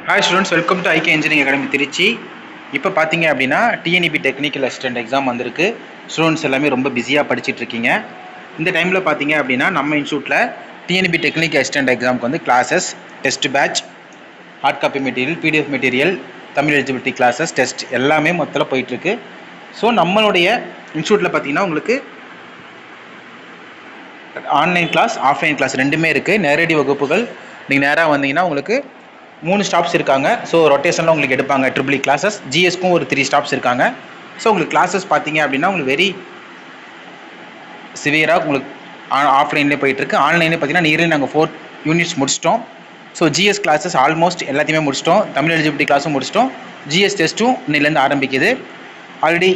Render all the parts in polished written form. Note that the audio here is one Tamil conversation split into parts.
Hi students, welcome to IK engineering academy Trichy. இப்போ பார்த்தீங்க அப்படின்னா டிஎன்இபி டெக்னிக்கல் அசிஸ்டன்ட் எக்ஸாம் வந்திருக்கு. ஸ்டூடெண்ட்ஸ் எல்லாமே ரொம்ப பிஸியாக படிச்சுட்டு இருக்கீங்க. இந்த டைமில் பார்த்தீங்க அப்படின்னா நம்ம இன்ஸ்டியூட்டில் டிஎன்இபி டெக்னிக்கல் அசிஸ்டன்ட் எக்ஸாமுக்கு வந்து classes, test batch, hard copy material, PDF material, Tamil eligibility classes, test எல்லாமே மொத்தத்தில் போயிட்டுருக்கு. ஸோ நம்மளுடைய இன்ஸ்டியூட்டில் பார்த்தீங்கன்னா உங்களுக்கு ஆன்லைன் கிளாஸ், ஆஃப்லைன் கிளாஸ் ரெண்டுமே இருக்குது. நேரடி வகுப்புகள் நீங்கள் நேராக வந்தீங்கன்னா உங்களுக்கு 3 ஸ்டாப்ஸ் இருக்காங்க. ஸோ ரொட்டேஷனில் உங்களுக்கு எடுப்பாங்க. ட்ரிபிள் கிளாஸஸ், ஜிஎஸ்க்கும் ஒரு 3 ஸ்டாப்ஸ் இருக்காங்க. ஸோ உங்களுக்கு கிளாஸஸ் பார்த்தீங்க அப்படின்னா உங்களுக்கு வெரி சிவியராக உங்களுக்கு ஆஃப்லைன்லேயே போயிட்டுருக்கு. ஆன்லைன்லேயே பார்த்தீங்கன்னா நியர்லி நாங்கள் 4 யூனிட்ஸ் முடிச்சிட்டோம். ஸோ ஜிஎஸ் கிளாஸஸ் ஆல்மோஸ்ட் எல்லாத்தையுமே முடிச்சிட்டோம். தமிழ் எலிஜிபிலிட்டி கிளாஸும் முடிச்சிட்டோம். ஜிஎஸ் டெஸ்ட்டும் இன்னிலேருந்து ஆரம்பிக்குது. ஆல்ரெடி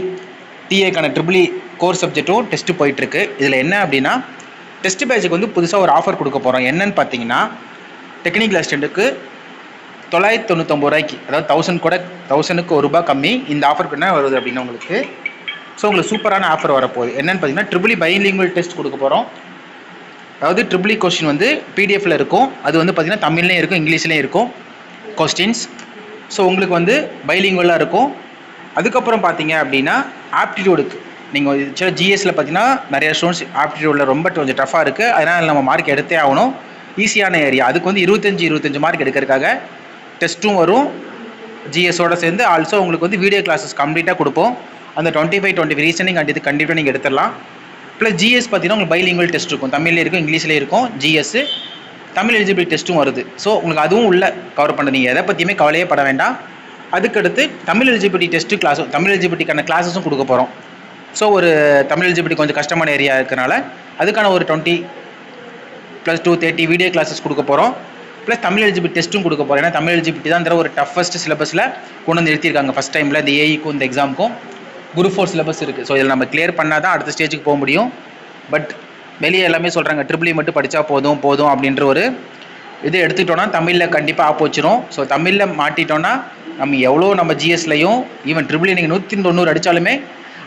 டிஏக்கான ட்ரிபிள் கோர் சப்ஜெக்ட்டும் டெஸ்ட்டு போயிட்டுருக்கு. இதில் என்ன அப்படின்னா டெஸ்ட் பேட்சுக்கு வந்து புதுசாக ஒரு ஆஃபர் கொடுக்க போகிறோம். என்னன்னு பார்த்தீங்கன்னா டெக்னிக்கல் அசிஸ்டண்ட்டுக்கு 999 ரூபாய்க்கு, அதாவது 1000க்கு ₹1 கம்மி இந்த ஆஃபர் என்ன வருது அப்படின்னா உங்களுக்கு. ஸோ உங்களுக்கு சூப்பரான ஆஃபர் வரப்போகுது. என்னென்னு பார்த்தீங்கன்னா ட்ரிபிள் பைலிங்குவல் டெஸ்ட் கொடுக்க போகிறோம். அதாவது ட்ரிபிள் கொஸ்டின் வந்து பிடிஎஃப்ல இருக்கும். அது வந்து பார்த்தீங்கன்னா தமிழ்லேயும் இருக்கும், இங்கிலீஷ்லேயும் இருக்கும் கொஸ்டின்ஸ். ஸோ உங்களுக்கு வந்து பைலிங்குவலாக இருக்கும். அதுக்கப்புறம் பார்த்தீங்க அப்படின்னா ஆப்டிடியூடுக்கு நீங்கள் சில ஜிஎஸ்சில் பார்த்தீங்கன்னா நிறைய ஸ்டூடெண்ட்ஸ் ஆப்டிடியூடில் ரொம்ப கொஞ்சம் டஃபாக இருக்குது. அதனால் நம்ம மார்க் எடுத்தே ஆகணும். ஈஸியான ஏரியா அதுக்கு வந்து 25 மார்க் எடுக்கிறதுக்காக டெஸ்ட்டும் வரும் ஜிஎஸோட சேர்ந்து. ஆல்சோ உங்களுக்கு வந்து வீடியோ கிளாஸஸ் கம்ப்ளீட்டாக கொடுப்போம். அந்த 25 ரீசனிங் அண்ட் இது கண்டிப்பாக நீங்கள் எடுத்துடலாம். ப்ளஸ் ஜிஎஸ் பார்த்தீங்கன்னா உங்களுக்கு பைலிங்குவல் டெஸ்ட் இருக்கும். தமிழ்லேயே இருக்கும், இங்கிலீஷ்லேயே இருக்கும். ஜிஎஸ் தமிழ் எலிஜிபிலிட்டி டெஸ்ட்டும் வருது. ஸோ உங்களுக்கு அதுவும் உள்ள கவர் பண்ண நீங்கள் எதை பற்றியுமே கவலையே பட வேண்டாம். அதுக்கடுத்து தமிழ் எலிஜிபிலிட்டி டெஸ்ட்டு கிளாஸும், தமிழ் எலிஜிபிலிட்டிக்கான கிளாஸஸும் கொடுக்க போகிறோம். ஸோ ஒரு தமிழ் எலிஜிபிலிட்டி கொஞ்சம் கஷ்டமான ஏரியா இருக்கிறனால அதுக்கான ஒரு 20 + 2 30 வீடியோ கிளாஸஸ் கொடுக்க போகிறோம். ப்ளஸ் தமிழ் எலிஜிபிலிட்டி டெஸ்ட்டும் கொடுக்க போகிறோம். ஏன்னா தமிழ் எலிஜிபிலிட்டி தான் ஒரு டஃபஸ்ட் சிலபஸில் கொண்டு வந்து நிறுத்தியிருக்காங்க. ஃபஸ்ட் டைமில் இந்த ஏஐக்கும் இந்த எக்ஸாமுக்கும் குரூப் 4 சிலபஸ் இருக்குது. ஸோ இதில் நம்ம கிளியர் பண்ணால் தான் அடுத்த ஸ்டேஜுக்கு போக முடியும். பட் வெளியே எல்லாமே சொல்கிறாங்க ட்ரிபிள் மட்டும் படித்தா போதும் அப்படின்ற ஒரு இது எடுத்துக்கிட்டோன்னா தமிழில் கண்டிப்பாக ஆப் வச்சிரும். ஸோ தமிழில் மாட்டிட்டோன்னா நம்ம ஜிஎஸ்லையும் ஈவன் ட்ரிபிள் நீங்கள் 190 அடித்தாலுமே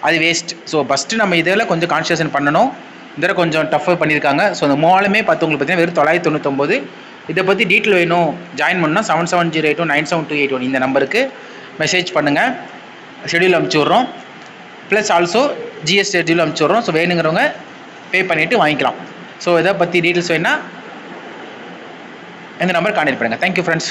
அது வேஸ்ட். ஸோ ஃபஸ்ட்டு நம்ம இதில் கொஞ்சம் கான்சன்ட்ரேஷன் பண்ணணும். இதில் கொஞ்சம் டஃப்பாக பண்ணியிருக்காங்க. ஸோ அந்த மூணுமே பார்த்தவங்களுக்கு பார்த்தீங்கன்னா வெறும் 999. இதை பற்றி டீட்டெயில் வேணும் ஜாயின் பண்ணால் 7708297281 இந்த நம்பருக்கு மெசேஜ் பண்ணுங்கள். ஷெடியூல் அனுப்பிச்சி விட்றோம். ப்ளஸ் ஆல்சோ ஜிஎஸ் ஷெடியூல் அனுப்பிச்சி விட்றோம். ஸோ வேணுங்கிறவங்க பே பண்ணிவிட்டு வாங்கிக்கலாம். ஸோ இதை பற்றி டீட்டெயில்ஸ் வேணால் இந்த நம்பர் கான்டெக்ட் பண்ணுங்கள். Thank you friends.